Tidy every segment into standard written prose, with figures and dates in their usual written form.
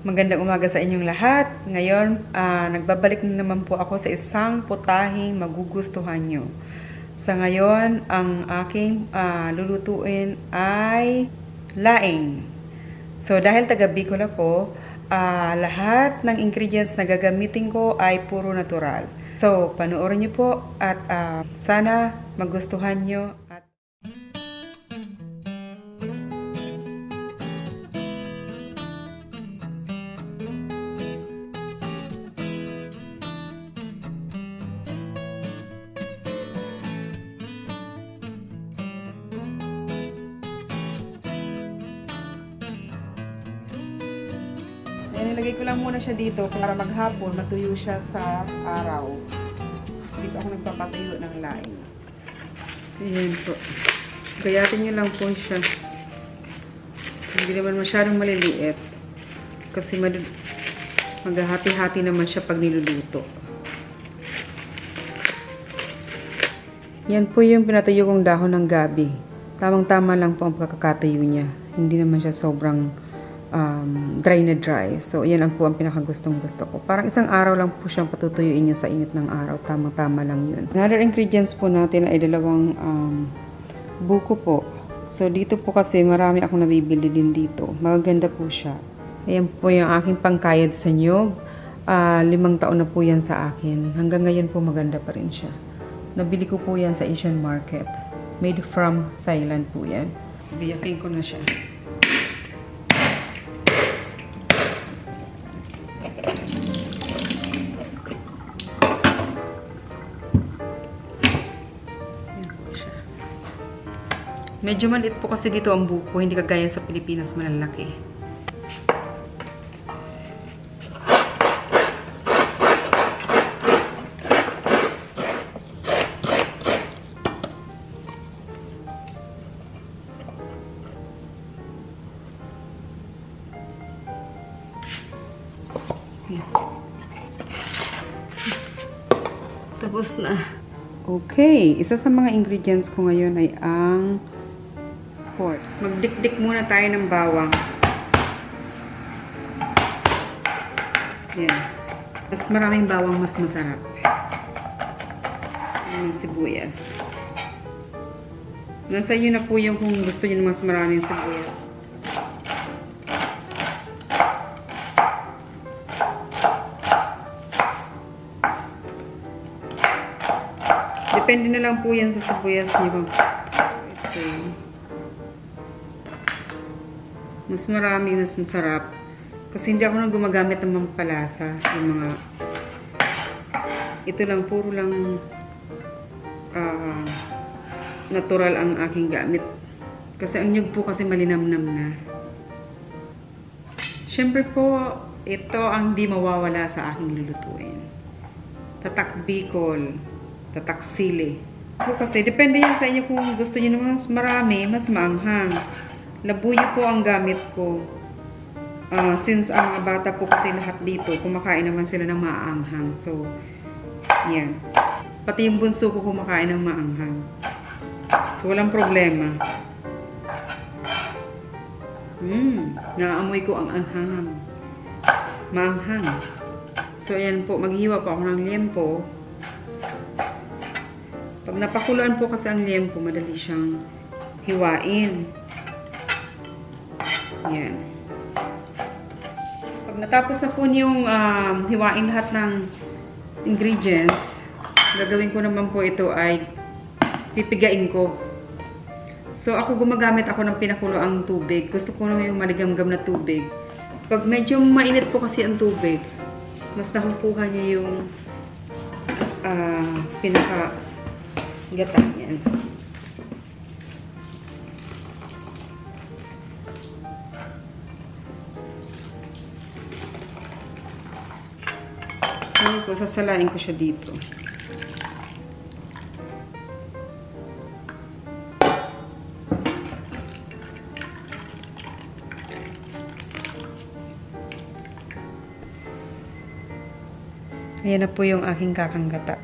Magandang umaga sa inyong lahat. Ngayon, nagbabalik na naman po ako sa isang putahing magugustuhan nyo. Sa ngayon, ang aking lulutuin ay laing. So, dahil taga Bicol ako, lahat ng ingredients na gagamitin ko ay puro natural. So, panoorin nyo po at sana magustuhan nyo. Nilagay ko lang muna siya dito para maghapon matuyo siya sa araw. Dito ako nagpapatuyo ng laing. Ayan po. Gayatin nyo lang po siya. Hindi naman masyadong maliliit. Kasi maghahati-hati naman siya pag niluluto. Yan po yung pinatuyo kong dahon ng gabi. Tamang-tama lang po ang pagkakatayo niya. Hindi naman siya sobrang dry na dry. So, yan ang po ang pinakagustong gusto ko. Parang isang araw lang po siyang patutuyuin nyo sa init ng araw. Tamang-tama lang yun. Another ingredients po natin ay dalawang buko po. So, dito po kasi marami akong nabibili din dito. Magaganda po siya. Ayan po yung aking pangkayad sa nyog. 5 taon na po yan sa akin. Hanggang ngayon po maganda pa rin siya. Nabili ko po yan sa Asian market. Made from Thailand po yan. Biyakin ko na siya. Medyo maliit po kasi dito ang buko, hindi kagaya sa Pilipinas malalaki. Tapos na. Okay, isa sa mga ingredients ko ngayon ay ang pork. Magdikdik muna tayo ng bawang. Yan. Mas maraming bawang, mas masarap. Yung sibuyas. Nasa inyo na po yung kung gusto nyo ng mas maraming sibuyas. Depende na lang po yan sa sibuyas nyo. Ito. Mas marami, mas masarap. Kasi hindi ako nang gumagamit ng pampalasa. Yung mga ito lang, puro lang natural ang aking gamit. Kasi ang nyug po kasi malinamnam na. Siyempre po, ito ang di mawawala sa aking lulutuin. Tatak bikol, tatak sili. Kasi depende yan sa inyo kung gusto niyo naman mas marami, mas maanghang. Labuyo po ang gamit ko. Since ang bata po kasi lahat dito, kumakain naman sila ng maanghang. So, yan. Pati yung bunso ko kumakain ng maanghang. So, walang problema. Naamoy ko ang anghang. Maanghang. So, ayan po. Maghiwa po ako ng liempo. Pag napakuluan po kasi ang liempo, madali siyang hiwain. Yan. Pag natapos na po niyong hiwain lahat ng ingredients, gagawin ko naman po ito ay pipigain ko. So, ako gumagamit ako ng pinakuloang tubig. Gusto ko na yung maligamgam na tubig. Pag medyo mainit po kasi ang tubig, mas nakukuha niya yung pinaka-gata niyan. Ngayon po, sasalain ko siya dito. Ayan na po yung aking kakanggata.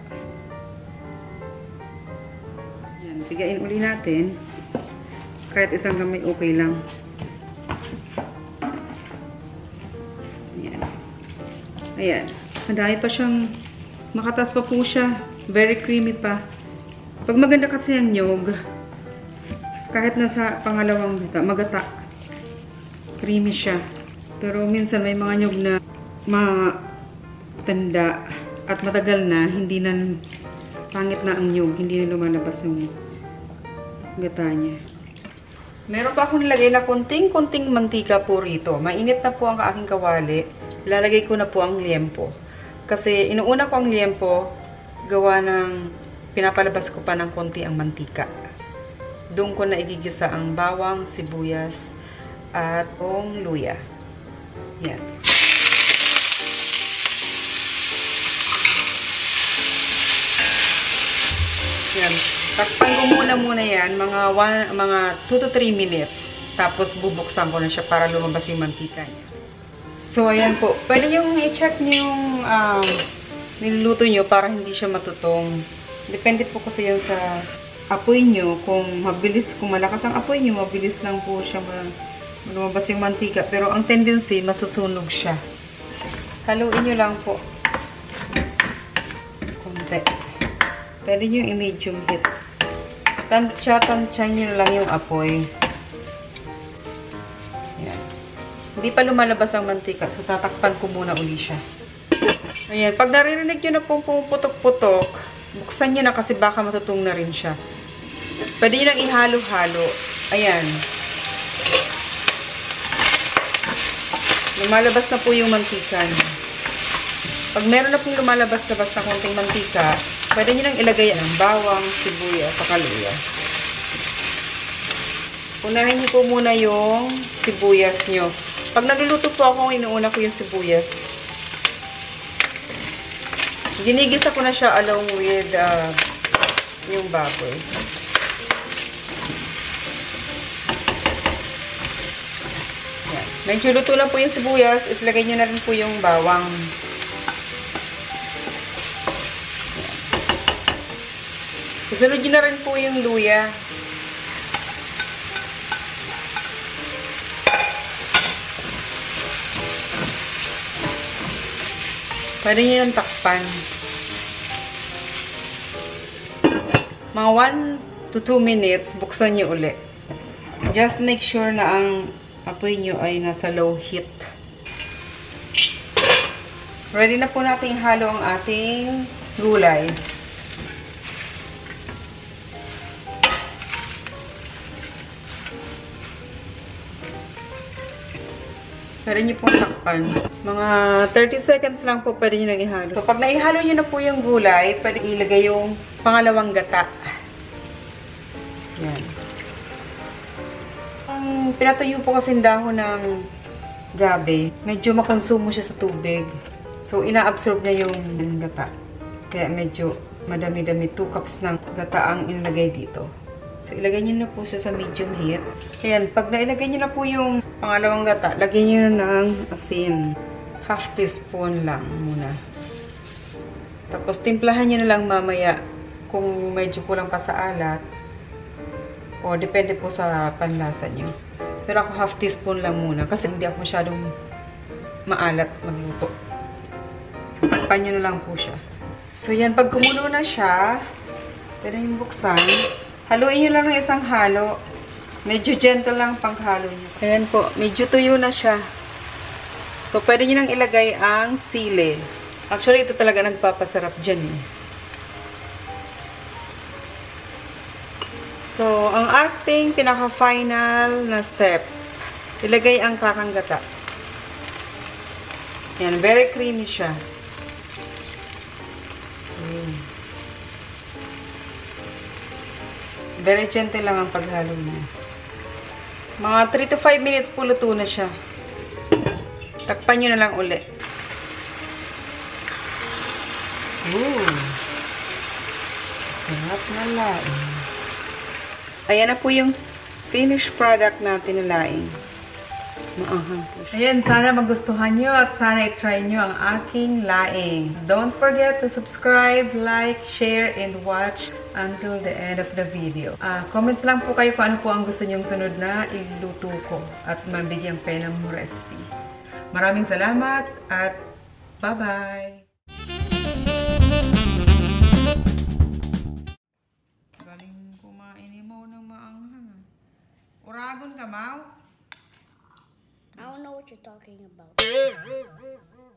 Ayan, pigain uli natin. Kahit isang kamay, okay lang. Ayan. Madami pa siyang, makatas pa po siya. Very creamy pa. Pag maganda kasi ang nyog, kahit nasa pangalawang magata. Creamy siya. Pero minsan may mga nyog na matanda at matagal na, hindi na pangit na ang nyog, hindi na lumalabas yung gata niya. Meron pa akong nilagay na konting-konting mantika po rito. Mainit na po ang aking kawali. Lalagay ko na po ang liempo. Kasi inuuna ko ang liempo, gawa ng pinapalabas ko pa ng konti ang mantika. Doon ko na igigisa ang bawang, sibuyas, at buong luya. Yan. Yan. Takpan ko muna yan, mga 2 to 3 minutes. Tapos bubuksan ko na siya para lumabas yung mantika niya. So, ayan po. Pwede yung i-check niyo yung niluluto nyo para hindi siya matutong. Depende po kasi yan sa apoy nyo. Kung malakas ang apoy nyo, mabilis lang po siya lumabas yung mantika. Pero ang tendency, masusunog siya. Haluin nyo lang po. Konti. Pwede nyo i-medium heat. Tansya nyo lang yung apoy. Ayan. Hindi pa lumalabas ang mantika, so tatakpan ko muna uli siya. Ayan. Pag naririnig nyo na pong pumuputok-putok, buksan nyo na kasi baka matutong na rin siya. Pwede nyo lang ihalo-halo. Ayan. Lumalabas na po yung mantika niya. Pag meron na pong lumalabas-labas na konting mantika, pwede nyo lang ilagay ang bawang, sibuyas, at luya. Unahin nyo po muna yung sibuyas nyo. Pag nagluluto po ako, inuuna ko yung sibuyas. Ginigisa ko na siya along with yung baboy. Yan. Medyo luto na po yung sibuyas, islagay nyo na rin po yung bawang. Isunod nyo na rin po yung luya. Pwede nyo yung takpan. Mga 1 to 2 minutes, buksan nyo uli. Just make sure na ang apoy nyo ay nasa low heat. Ready na po natin halo ang ating gulay. Pwede nyo pong takpan. Mga 30 seconds lang po pwede nyo nang ihalo. So, pag naihalo nyo na po yung gulay, pwede ilagay yung pangalawang gata. Yan. Ang pinatuyo po kasi dahon ng gabi, medyo makonsumo siya sa tubig. So, ina-absorb niya yung gata. Kaya medyo madami-dami. 2 cups ng gata ang inilagay dito. So, ilagay nyo na po siya sa medium heat. Ayan, pag nailagay nyo na po yung pangalawang gata, lagyan nyo na ng asin. Half teaspoon lang muna. Tapos, timplahan nyo na lang mamaya kung medyo kulang pa sa alat. O, depende po sa panlasa nyo. Pero ako half teaspoon lang muna kasi hindi ako masyadong maalat magluto. So, takpan nyo na lang po siya. So, yan. Pag kumulo na siya, pwede yung buksan. Haluin nyo lang ng isang halo. Medyo gentle lang panghalo nyo. Ayan po, medyo tuyo na siya. So, pwede nyo nang ilagay ang sili. Actually, ito talaga nagpapasarap dyan eh. So, ang ating pinaka-final na step, ilagay ang kakanggata. Ayan, very creamy siya. Very gentle lang ang paghalo niya. Mga 3 to 5 minutes po luto na siya. Takpan nyo na lang uli. Ooh. Sarap na laing. Ayan na po yung finished product natin na laing. Maanghang po siya. Ayan, sana magustuhan nyo at sana i-try nyo ang aking laing. Don't forget to subscribe, like, share, and watch until the end of the video. Comments lang po kayo kung ano po ang gusto nyong sunod na iluto ko at mabigyan kayo ng recipe. Maraming salamat at Bye-bye! Galing kumain mo ng maanghang. Uragon ka, Mau? I don't know what you're talking about.